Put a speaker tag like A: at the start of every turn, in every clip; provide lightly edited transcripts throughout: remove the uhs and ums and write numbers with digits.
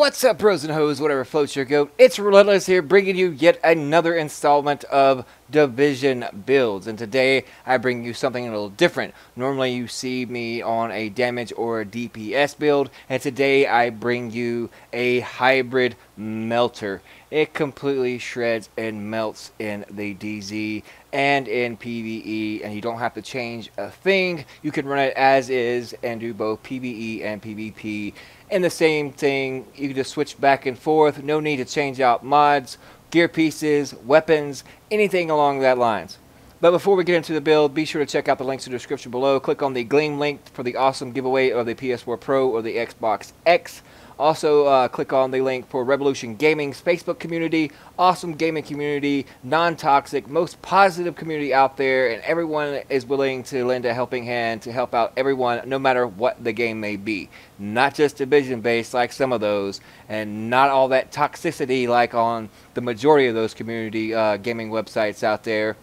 A: What's up, bros and hoes, whatever floats your goat? It's Relentless here, bringing you yet another installment of Division Builds. And today, I bring you something a little different. Normally, you see me on a damage or a DPS build, and today, I bring you a hybrid melter. It completely shreds and melts in the DZ and in PvE, and you don't have to change a thing. You can run it as is and do both PvE and PvP. And the same thing, you can just switch back and forth. No need to change out mods, gear pieces, weapons, anything along that lines. But before we get into the build, be sure to check out the links in the description below. Click on the Gleam link for the awesome giveaway of the PS4 Pro or the Xbox X. Also, click on the link for Revolution Gaming's Facebook community, awesome gaming community, non-toxic, most positive community out there, and everyone is willing to lend a helping hand to help out everyone, no matter what the game may be. Not just division-based like some of those, and not all that toxicity like on the majority of those community gaming websites out there,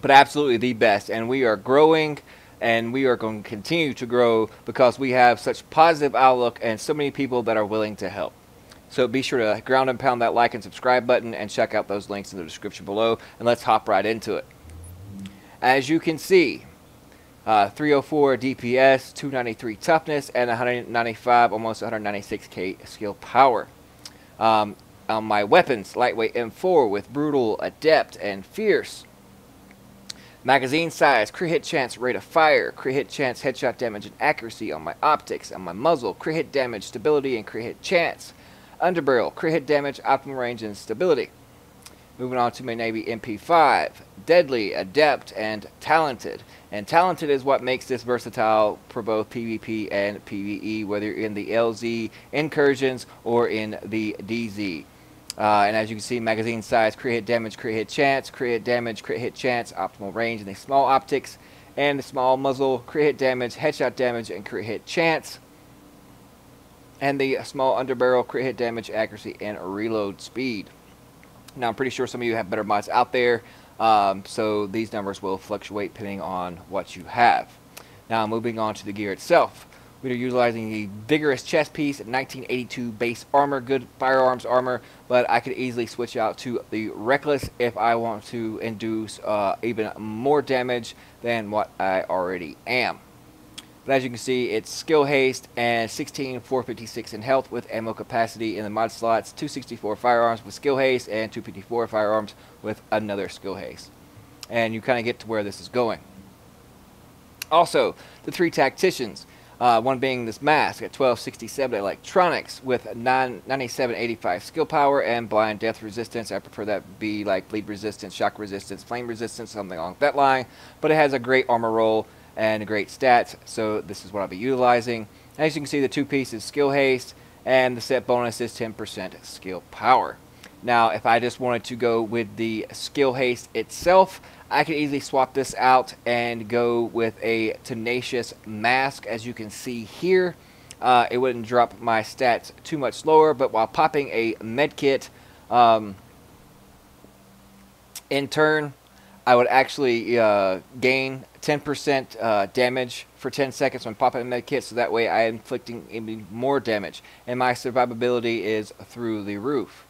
A: but absolutely the best. And we are growing. And we are going to continue to grow because we have such positive outlook and so many people that are willing to help. So be sure to ground and pound that like and subscribe button and check out those links in the description below. And let's hop right into it. As you can see, 304 DPS, 293 toughness, and 195, almost 196k skill power. On my weapons, lightweight M4 with brutal, adept, and fierce. Magazine size, crit hit chance, rate of fire, crit hit chance, headshot damage, and accuracy on my optics. On my muzzle, crit hit damage, stability, and crit hit chance. Underbarrel, crit hit damage, optimal range, and stability. Moving on to my Navy MP5. Deadly, adept, and talented. And talented is what makes this versatile for both PvP and PvE, whether you're in the LZ, incursions, or in the DZ. And as you can see, magazine size, crit hit damage, crit hit chance, crit hit damage, crit hit chance, optimal range, and the small optics, and the small muzzle, crit hit damage, headshot damage, and crit hit chance, and the small underbarrel, crit hit damage, accuracy, and reload speed. Now, I'm pretty sure some of you have better mods out there, so these numbers will fluctuate depending on what you have. Now, moving on to the gear itself. We are utilizing the vigorous chest piece, 1982 base armor, good firearms armor, but I could easily switch out to the reckless if I want to induce even more damage than what I already am. But as you can see, it's skill haste and 16,456 in health with ammo capacity in the mod slots, 264 firearms with skill haste and 254 firearms with another skill haste. And you kind of get to where this is going. Also, the three tacticians. One being this mask at 1267 electronics with 9785 skill power and blind death resistance. I prefer that be like bleed resistance, shock resistance, flame resistance, something along that line. But it has a great armor roll and great stats, so this is what I'll be utilizing. As you can see, the two pieces skill haste and the set bonus is 10% skill power. Now, if I just wanted to go with the skill haste itself, I could easily swap this out and go with a tenacious mask. As you can see here, it wouldn't drop my stats too much lower, but while popping a medkit in turn, I would actually gain 10% damage for 10 seconds when popping a medkit, so that way I am inflicting even more damage, and my survivability is through the roof.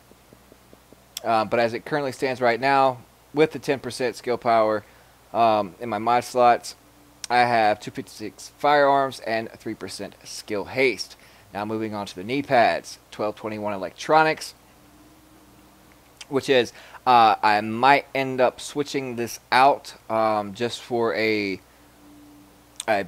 A: But as it currently stands right now, with the 10% skill power in my mod slots, I have 256 firearms and 3% skill haste. Now moving on to the knee pads, 1221 electronics, which is, I might end up switching this out just for a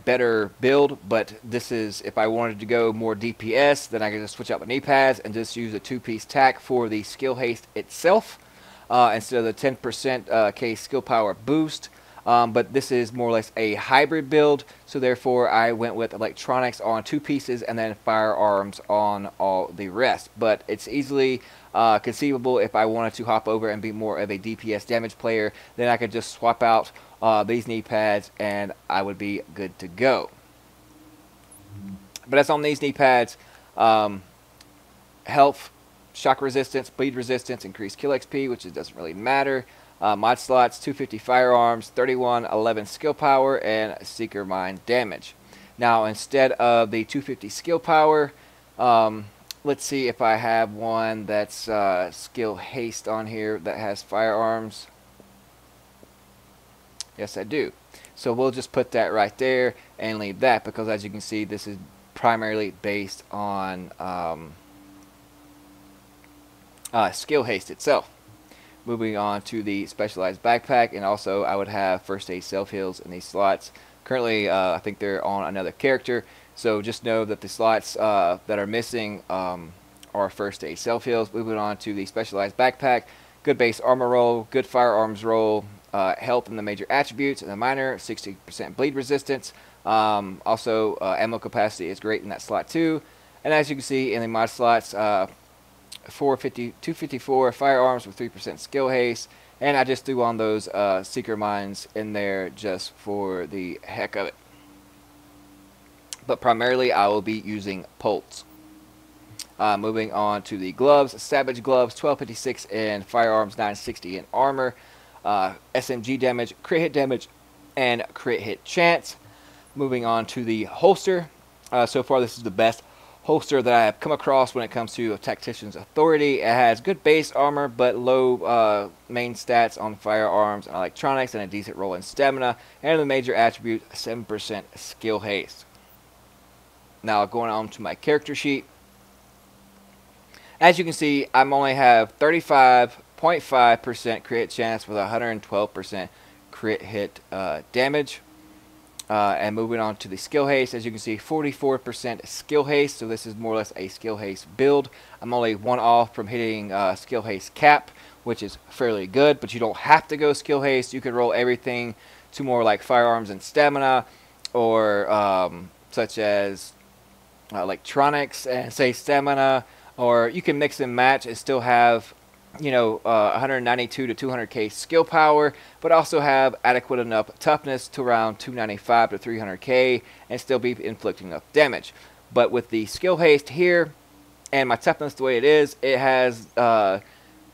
A: better build, but this is, if I wanted to go more DPS, then I can just switch out the knee pads and just use a two-piece tack for the skill haste itself instead of the 10% K skill power boost. But this is more or less a hybrid build, so therefore I went with electronics on two pieces and then firearms on all the rest. But it's easily conceivable if I wanted to hop over and be more of a DPS damage player, then I could just swap out these knee pads and I would be good to go. But as on these knee pads, health, shock resistance, bleed resistance, increased kill XP, which it doesn't really matter. Mod slots, 250 firearms, 3111 skill power, and seeker mine damage. Now, instead of the 250 skill power, let's see if I have one that's skill haste on here that has firearms. Yes, I do. So we'll just put that right there and leave that, because as you can see, this is primarily based on skill haste itself. Moving on to the specialized backpack, and also I would have first aid self heals in these slots. Currently, I think they're on another character, so just know that the slots that are missing are first aid self heals. Moving on to the specialized backpack, good base armor roll, good firearms roll, health in the major attributes, and the minor 60% bleed resistance. Also, ammo capacity is great in that slot too. And as you can see in the mod slots, 254 firearms with 3% skill haste, and I just threw on those seeker mines in there just for the heck of it. But primarily I will be using Pulse. Moving on to the gloves, Savage gloves, 1256 in firearms, 960 in armor, SMG damage, crit hit damage, and crit hit chance. Moving on to the holster, so far this is the best holster that I have come across when it comes to a tactician's authority. It has good base armor but low main stats on firearms and electronics, and a decent roll in stamina, and the major attribute 7% skill haste. Now going on to my character sheet, as you can see, I only have 35.5% crit hit chance with 112% crit hit damage. And moving on to the skill haste, as you can see, 44% skill haste, so this is more or less a skill haste build. I'm only one off from hitting skill haste cap, which is fairly good, but you don't have to go skill haste. You can roll everything to more like firearms and stamina, or such as electronics and say stamina, or you can mix and match and still have, you know, 192 to 200k skill power, but also have adequate enough toughness to around 295 to 300k and still be inflicting enough damage. But with the skill haste here and my toughness the way it is, it has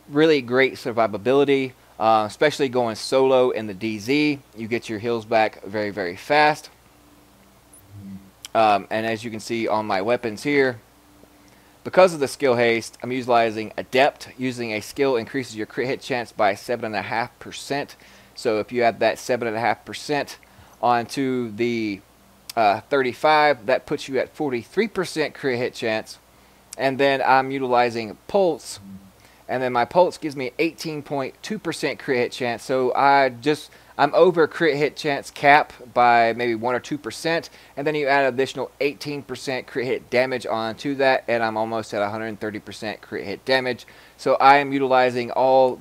A: really great survivability, especially going solo in the DZ. You get your heals back very, very fast. And as you can see on my weapons here, because of the skill haste, I'm utilizing Adept. Using a skill increases your crit hit chance by 7.5%. So if you add that 7.5% onto the 35, that puts you at 43% crit hit chance. And then I'm utilizing Pulse, and then my Pulse gives me 18.2% crit hit chance. So I'm over crit hit chance cap by maybe 1 or 2%, and then you add an additional 18% crit hit damage onto that, and I'm almost at 130% crit hit damage. So I am utilizing all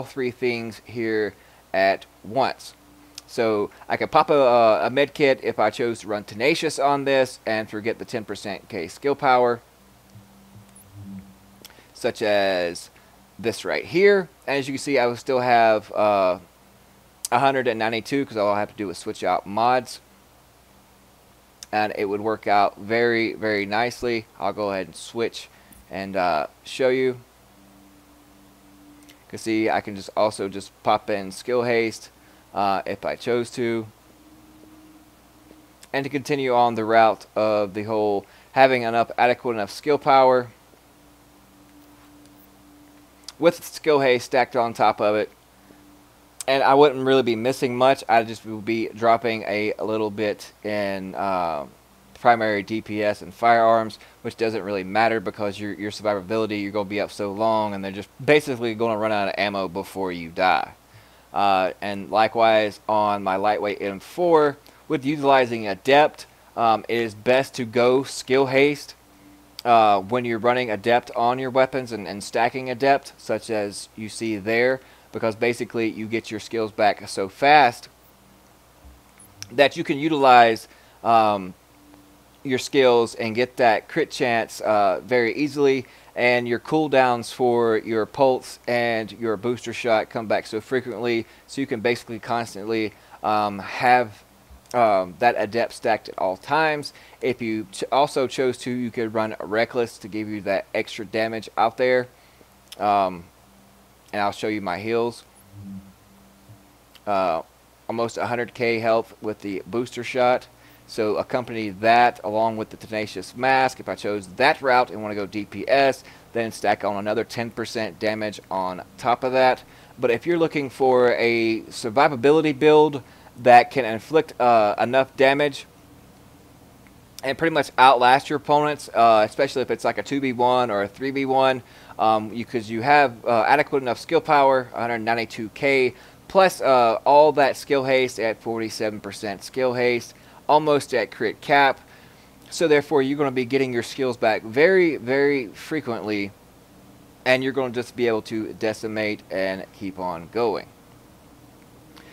A: three things here at once. So I could pop a med kit if I chose to run Tenacious on this and forget the 10% K skill power, such as this right here. And as you can see, I will still have 192, because all I have to do is switch out mods, and it would work out very, very nicely. I'll go ahead and switch and show you. You can see I can also just pop in skill haste if I chose to, and to continue on the route of the whole having adequate enough skill power with skill haste stacked on top of it. And I wouldn't really be missing much. I just would be dropping a little bit in primary DPS and firearms, which doesn't really matter because your survivability, you're going to be up so long, and they're just basically going to run out of ammo before you die. And likewise on my lightweight M4, with utilizing Adept, it is best to go skill haste when you're running Adept on your weapons and stacking Adept, such as you see there, because basically you get your skills back so fast that you can utilize your skills and get that crit chance very easily, and your cooldowns for your Pulse and your booster shot come back so frequently, so you can basically constantly have that Adept stacked at all times. If you also chose to, you could run Reckless to give you that extra damage out there. And I'll show you my heals. Almost 100k health with the booster shot. So accompany that along with the Tenacious Mask. If I chose that route and want to go DPS, then stack on another 10% damage on top of that. But if you're looking for a survivability build that can inflict enough damage and pretty much outlast your opponents, especially if it's like a 2v1 or a 3v1, because you have adequate enough skill power, 192k, plus all that skill haste at 47% skill haste, almost at crit cap. So therefore, you're going to be getting your skills back very, very frequently, and you're going to just be able to decimate and keep on going.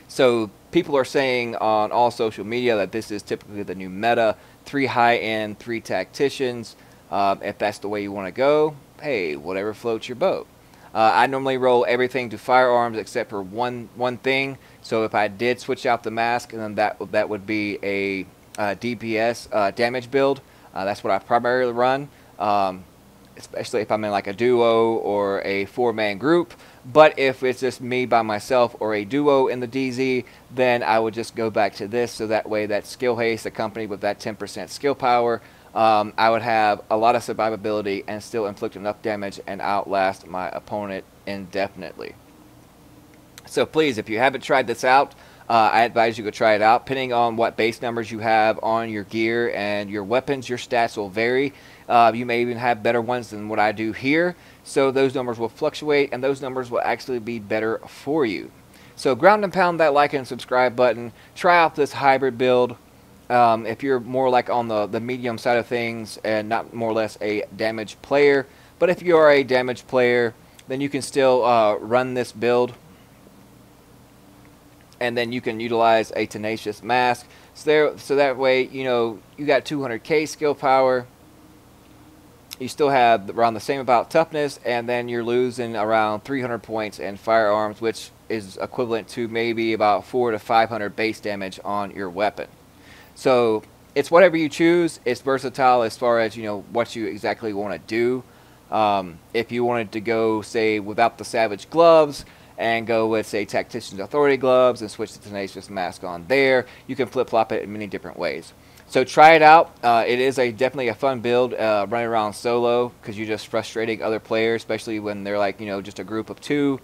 A: So people are saying on all social media that this is typically the new meta. 3 high-end, 3 tacticians. If that's the way you want to go, hey, whatever floats your boat. I normally roll everything to firearms except for one thing. So if I did switch out the mask, then that would be a DPS damage build. That's what I primarily run, especially if I'm in like a duo or a 4-man group. But if it's just me by myself or a duo in the DZ, then I would just go back to this. So that way, that skill haste accompanied with that 10% skill power, I would have a lot of survivability and still inflict enough damage and outlast my opponent indefinitely. So please, if you haven't tried this out, I advise you go try it out. Depending on what base numbers you have on your gear and your weapons, your stats will vary. You may even have better ones than what I do here. So those numbers will fluctuate, and those numbers will actually be better for you. So ground and pound that like and subscribe button. Try out this hybrid build. If you're more like on the medium side of things and not more or less a damage player. But if you are a damage player, then you can still run this build. And then you can utilize a Tenacious Mask. So that way, you know, you got 200k skill power. You still have around the same about toughness, and then you're losing around 300 points in firearms, which is equivalent to maybe about 400 to 500 base damage on your weapon. So it's whatever you choose. It's versatile as far as, you know, what you exactly want to do. If you wanted to go, say, without the Savage Gloves and go with, say, Tactician's Authority Gloves and switch the Tenacious Mask on there, you can flip-flop it in many different ways. So try it out. It is definitely a fun build running around solo, because you're just frustrating other players, especially when they're like, you know, just a group of 2.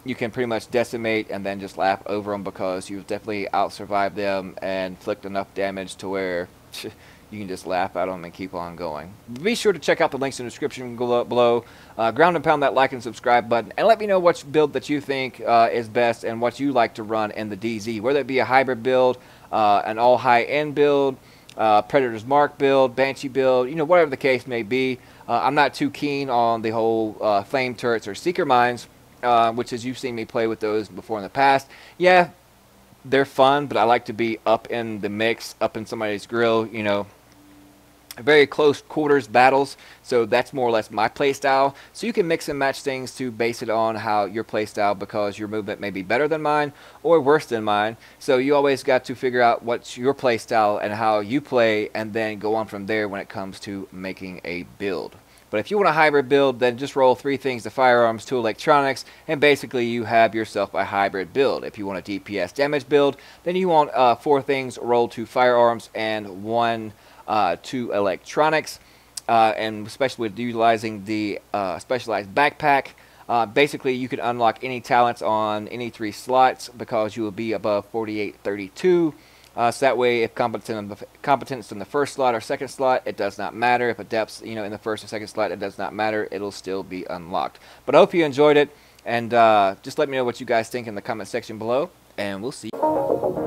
A: You can pretty much decimate and then just laugh over them because you've definitely out-survived them and inflict enough damage to where you can just laugh at them and keep on going. Be sure to check out the links in the description below. Ground and pound that like and subscribe button, and let me know which build that you think is best and what you like to run in the DZ, whether it be a hybrid build, an all high-end build, Predator's Mark build, Banshee build, you know, whatever the case may be. I'm not too keen on the whole flame turrets or seeker mines, which is, you've seen me play with those before in the past. Yeah, they're fun, but I like to be up in the mix, up in somebody's grill, you know, very close quarters battles. So that's more or less my play style. So you can mix and match things to base it on how your play style, because your movement may be better than mine or worse than mine. So you always got to figure out what's your play style and how you play, and then go on from there when it comes to making a build. But if you want a hybrid build, then just roll 3 things to firearms, 2 electronics, and basically you have yourself a hybrid build. If you want a DPS damage build, then you want 4 things rolled to firearms and 1 to electronics. And especially with utilizing the specialized backpack, basically you can unlock any talents on any 3 slots, because you will be above 4832. So that way, if competence in the first slot or second slot, it does not matter. If adepts, you know, in the first or second slot, it does not matter. It'll still be unlocked. But I hope you enjoyed it, and just let me know what you guys think in the comment section below, and we'll see you.